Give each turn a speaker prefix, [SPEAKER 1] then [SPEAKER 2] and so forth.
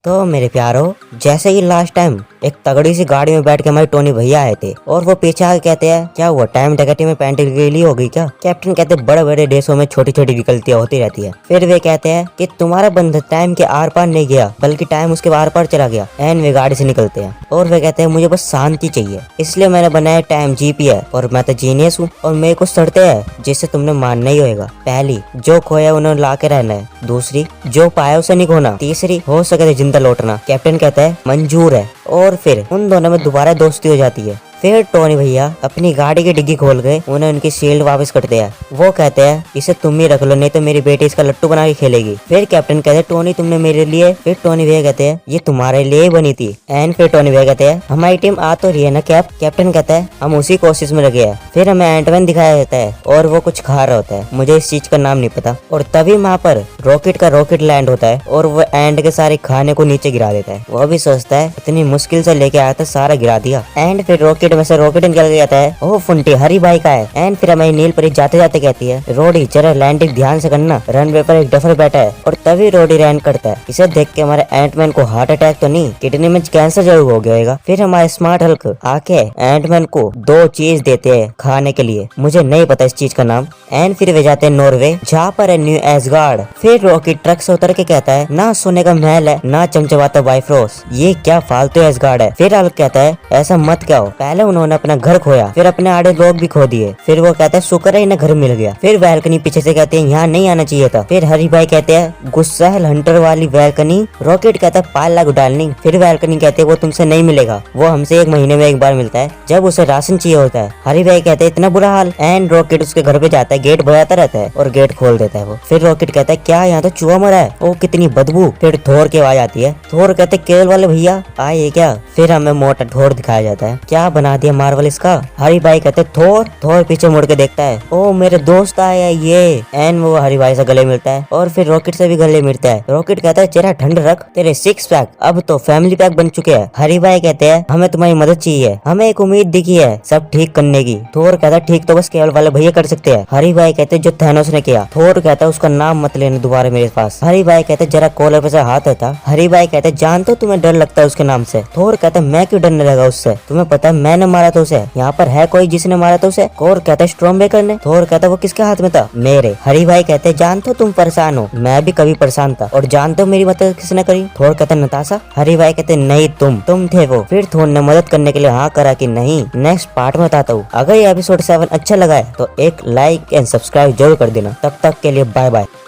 [SPEAKER 1] तो मेरे प्यारो, जैसे कि लास्ट टाइम एक तगड़ी सी गाड़ी में बैठ के हमारे टोनी भैया आए थे और वो पीछे आके कहते हैं क्या हुआ, टाइम टैकेटी में पेंट गीली हो गई क्या? कैप्टन कहते हैं बड़े बड़े देशों में छोटी छोटी गलतियां होती रहती है। फिर वे कहते हैं कि तुम्हारा बंदा टाइम के आर पार नहीं गया बल्कि टाइम उसके आर पार चला गया। एंड वे गाड़ी से निकलते हैं और वे कहते हैं मुझे बस शांति चाहिए, इसलिए मैंने बनाया टाइम जीपीएस और मैं तो जीनियस हूँ और मेरे को शर्तें हैं जिससे तुमने मानना ही होगा। पहली, जो खोया उन्होंने ला के रहना है। दूसरी, जो पाया उसे नहीं खोना। तीसरी, हो सके तो जिंदा लौटना। कैप्टन कहता है मंजूर है। और फिर उन दोनों में दोबारा दोस्ती हो जाती है। फिर टोनी भैया अपनी गाड़ी की डिग्गी खोल के उन्हें उनकी शील्ड वापस करते हैं। वो कहते हैं इसे तुम ही रख लो, नहीं तो मेरी बेटी इसका लट्टू बना के खेलेगी। फिर कैप्टन कहते हैं टोनी तुमने मेरे लिए। फिर टोनी भैया कहते हैं ये तुम्हारे लिए ही बनी थी। एंड फिर टोनी भैया कहते हैं हमारी टीम आ तो रही है ना कैप? कैप्टन कहता है हम उसी कोशिश में लगे हैं। फिर हमें एंटमैन दिखाया जाता है और वो कुछ खा रहा होता है, मुझे इस चीज का नाम नहीं पता। और तभी वहाँ पर रॉकेट का रॉकेट लैंड होता है और वो एंड के सारे खाने को नीचे गिरा देता है। वो भी सोचता है इतनी मुश्किल से लेके आया था, सारा गिरा दिया। एंड फिर रॉकेट में से रॉकेट निकल जाता है। ओह फुंटी, हरी बाई का है। एंड फिर हमारी नील परी जाते जाते कहती है रोडी जरा लैंडिंग ध्यान से करना, रनवे पर एक डफर बैठा है। और तभी रोडी लैंड करता है। इसे देख के हमारे एंटमैन को हार्ट अटैक तो नहीं, किडनी में कैंसर जरूर हो गया होगा। फिर हमारे स्मार्ट हल्क आके एंटमैन को 2 चीज देते हैं खाने के लिए, मुझे नहीं पता इस चीज का नाम। एंड फिर वे जाते हैं नॉर्वे, जहाँ पर है न्यू एसगार्ड। फिर रॉकेट ट्रक से उतर के कहता है ना सोने का महल है ना चमचमाता बाइफ्रोस, ये क्या फालतू एसगार्ड है। फिर हल्क कहता है ऐसा मत कहो, पहले उन्होंने अपना घर खोया, फिर अपने आड़े लोग भी खो दिए। फिर वो कहता है शुक्र है इन्हें घर मिल गया। फिर वैल्कनी पीछे से कहते हैं यहाँ नहीं आना चाहिए था। फिर हरी भाई कहते हैं गुस्सा है हंटर वाली वैल्कनी। रॉकेट कहता है 5 लाख डालनी। फिर वैल्कनी कहते हैं वो तुमसे नहीं मिलेगा, वो हमसे 1 महीने में एक बार मिलता है जब उसे राशन चाहिए होता है। हरी भाई कहते हैं इतना बुरा हाल। एंड रॉकेट उसके घर पे जाता है, गेट बजाता रहता है और गेट खोल देता है वो। फिर रॉकेट कहता है क्या यहाँ तो चूहा मरा है, ओ कितनी बदबू। फिर थोर की आवाज आती है। थोर कहते केवल वाले भैया आए क्या? फिर हमें मोटा थोर दिखाया जाता है, क्या बना दिया मार्वल इसका। हरी भाई कहते थोर पीछे मुड़ के देखता है, ओ मेरे दोस्त आया ये। एंड वो हरी भाई से गले मिलता है और फिर रॉकेट से भी गले मिलता है। रॉकेट कहता है चेहरा ठंड रख, तेरे 6 पैक अब तो फैमिली पैक बन चुके हैं। हरी भाई कहते हैं हमें तुम्हारी मदद चाहिए, हमें एक उम्मीद दिखी है सब ठीक करने की। थोर कहता है ठीक तो बस केवल वाले भैया कर सकते हैं। हरी भाई कहते हैं जो थैनोस ने किया। थोर कहता है उसका नाम मत लेना दोबारा मेरे पास। हरी भाई कहते हैं जरा कॉलर पे से हाथ हटा। हरी भाई कहते हैं जान तो तुम्हें डर लगता है उसके नाम से। थोर कहता है मैं क्यों डरने लगा उससे, तुम्हें पता है मैंने मारा था उसे, यहाँ पर है कोई जिसने मारा था उसे? कोर कहता है स्ट्रॉमबेकर ने। थोर कहता है वो किसके हाथ में था? मेरे। हरी भाई कहते हैं जानते हो तुम परेशान हो, मैं भी कभी परेशान था। और जानते हो मेरी मदद किसने करी? थोर कहता है नताशा। हरी भाई कहते हैं नहीं तुम थे वो। फिर थोर ने मदद करने के लिए हाँ करा कि नहीं। नेक्स्ट पार्ट में बताता हूँ। अगर ये एपिसोड 7 अच्छा लगा है तो एक लाइक एंड सब्सक्राइब जरूर कर देना। तब तक के लिए बाय बाय।